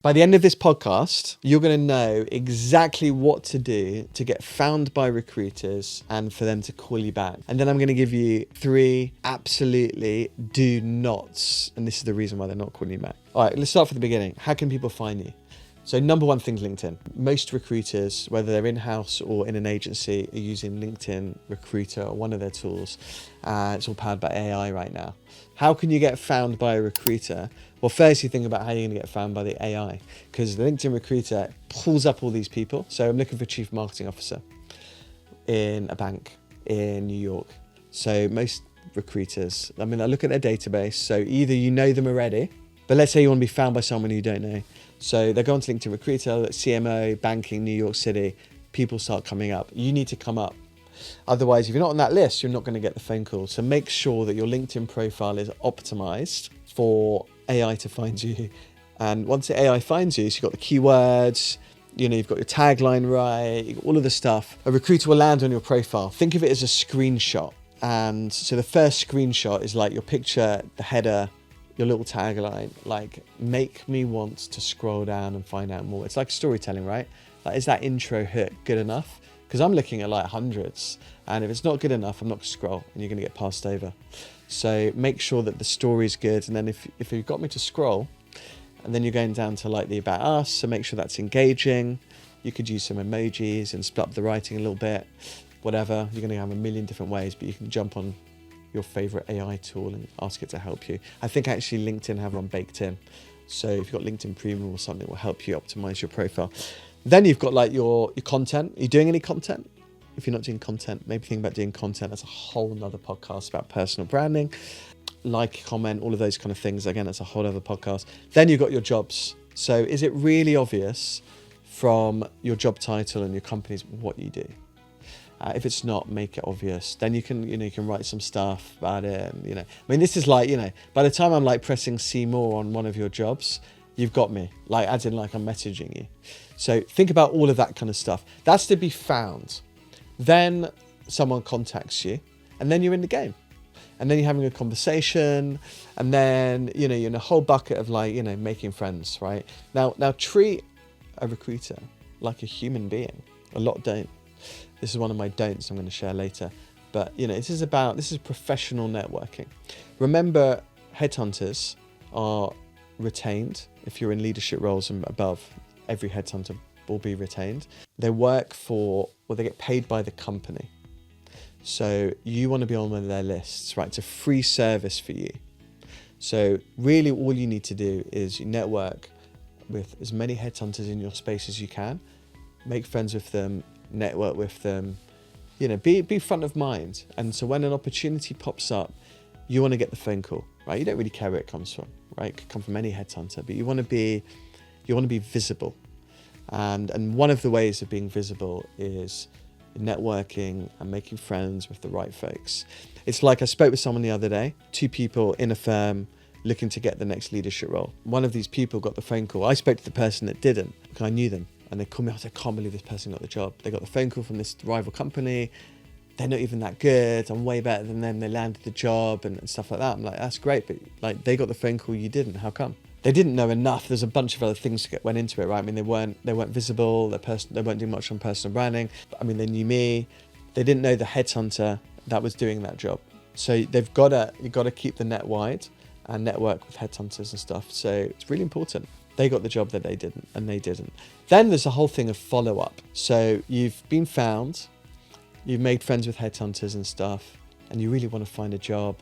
By the end of this podcast, you're going to know exactly what to do to get found by recruiters and for them to call you back. And then I'm going to give you 3 absolutely do nots. And this is the reason why they're not calling you back. All right, let's start from the beginning. How can people find you? So number one thing is LinkedIn. Most recruiters, whether they're in-house or in an agency, are using LinkedIn Recruiter or one of their tools. It's all powered by AI right now. How can you get found by a recruiter? Well, first you think about how you're going to get found by the AI, because the LinkedIn Recruiter pulls up all these people. So I'm looking for a chief marketing officer in a bank in New York. So most recruiters, I look at their database. So either you know them already, but let's say you want to be found by someone you don't know. So they go onto LinkedIn Recruiter, CMO, banking, New York City, people start coming up. You need to come up. Otherwise, if you're not on that list, you're not going to get the phone call. So make sure that your LinkedIn profile is optimized for AI to find you. And once the AI finds you, so you've got the keywords, you've got your tagline right, you've got all of the stuff, a recruiter will land on your profile. Think of it as a screenshot. And so the first screenshot is like your picture, the header, your little tagline, like make me want to scroll down and find out more. It's like storytelling, right? Like, is that intro hook good enough? Because I'm looking at like hundreds, and if it's not good enough, I'm not going to scroll and you're going to get passed over. So make sure that the story is good. And then if you've got me to scroll, and then you're going down to like the about us, so make sure that's engaging. You could use some emojis and split up the writing a little bit, whatever. You're going to have a million different ways, but you can jump on your favorite AI tool and ask it to help you. I think actually LinkedIn have one baked in. So if you've got LinkedIn Premium or something, it will help you optimize your profile. Then you've got like your content. Are you doing any content? If you're not doing content, maybe think about doing content. That's a whole nother podcast about personal branding. Like, comment, all of those kind of things. Again, that's a whole other podcast. Then you've got your jobs. So is it really obvious from your job title and your companies what you do? If it's not, make it obvious. Then you can write some stuff about it. And, this is like, by the time I'm like pressing see more on one of your jobs, you've got me, like as in like I'm messaging you. So think about all of that kind of stuff. That's to be found. Then someone contacts you and then you're in the game. And then you're having a conversation, and then, you're in a whole bucket of like, making friends, right? Now treat a recruiter like a human being. A lot don't. This is one of my don'ts I'm going to share later. But, this is professional networking. Remember, headhunters are retained. If you're in leadership roles and above, every headhunter will be retained. They get paid by the company. So you want to be on one of their lists, right? It's a free service for you. So really all you need to do is you network with as many headhunters in your space as you can, make friends with them, network with them, be front of mind. And so when an opportunity pops up, you want to get the phone call, right? You don't really care where it comes from, right? It could come from any headhunter, but you want to be visible. And one of the ways of being visible is networking and making friends with the right folks. It's like I spoke with someone the other day, 2 people in a firm looking to get the next leadership role. One of these people got the phone call. I spoke to the person that didn't, because I knew them. And they called me, I said, I can't believe this person got the job. They got the phone call from this rival company. They're not even that good. I'm way better than them. They landed the job and stuff like that. I'm like, that's great. But like, they got the phone call, you didn't. How come? They didn't know enough. There's a bunch of other things that went into it, right? They weren't visible. They weren't doing much on personal branding. They knew me. They didn't know the headhunter that was doing that job. So you've got to keep the net wide and network with headhunters and stuff. So it's really important. They got the job that they didn't, and they didn't. Then there's a whole thing of follow-up. So you've been found, you've made friends with headhunters and stuff, and you really want to find a job.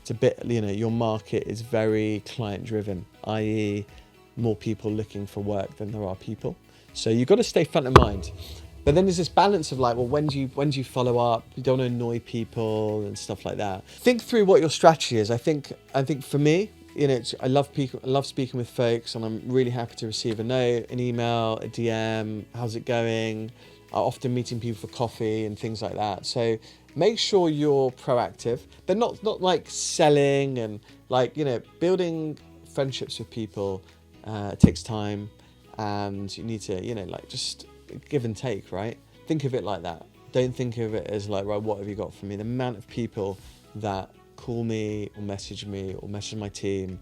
It's a bit, your market is very client-driven, i.e. more people looking for work than there are people. So you've got to stay front of mind. But then there's this balance of like, well, when do you follow up? You don't want to annoy people and stuff like that. Think through what your strategy is. I think for me, I love speaking with folks, and I'm really happy to receive a note, an email, a DM. How's it going? I'm often meeting people for coffee and things like that. So make sure you're proactive, but not like selling and like, building friendships with people. It takes time, and you need to, just give and take, right? Think of it like that. Don't think of it as like, right, what have you got for me? The amount of people that call me or message my team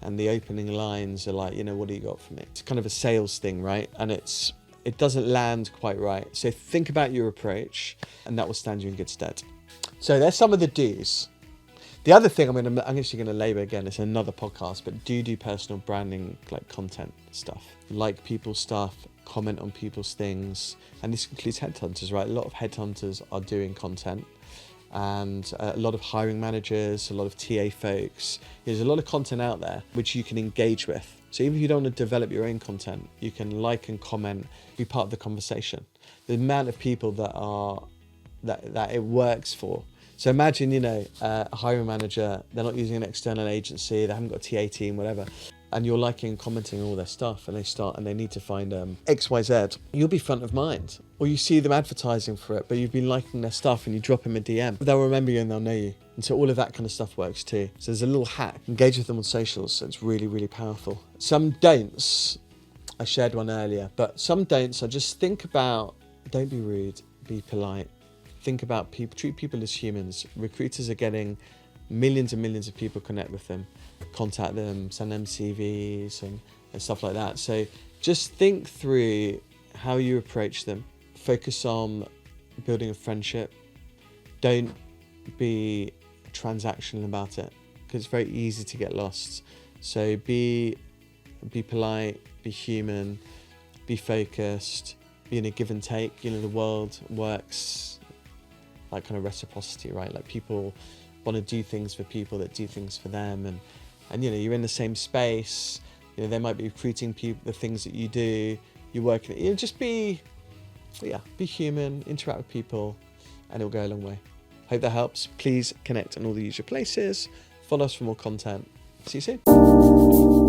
and the opening lines are like, what do you got for me? It's kind of a sales thing, right? And it doesn't land quite right. So think about your approach, and that will stand you in good stead. So there's some of the do's. The other thing I'm actually going to labour again, it's another podcast, but do personal branding, like content stuff. Like people's stuff, comment on people's things. And this includes headhunters, right? A lot of headhunters are doing content, and a lot of hiring managers, a lot of TA folks. There's a lot of content out there which you can engage with. So even if you don't want to develop your own content, you can like and comment, be part of the conversation. The amount of people that it works for. So imagine, a hiring manager, they're not using an external agency, they haven't got a TA team, whatever, and you're liking and commenting all their stuff, and they need to find XYZ, you'll be front of mind. Or you see them advertising for it, but you've been liking their stuff and you drop them a DM. They'll remember you and they'll know you. And so all of that kind of stuff works too. So there's a little hack. Engage with them on socials, so it's really, really powerful. Some don'ts, I shared one earlier, but some don'ts are just think about, don't be rude, be polite. Think about people, treat people as humans. Recruiters are getting millions and millions of people connect with them, contact them, send them CVs and stuff like that. So just think through how you approach them. Focus on building a friendship. Don't be transactional about it, because it's very easy to get lost. So be polite, be human, be focused, be in a give and take. The world works like kind of reciprocity, right? Like people want to do things for people that do things for them, and you're in the same space. They might be recruiting people, the things that you do, you're working. Just be human, interact with people, and it'll go a long way. Hope that helps. Please connect on all the usual places. Follow us for more content. See you soon.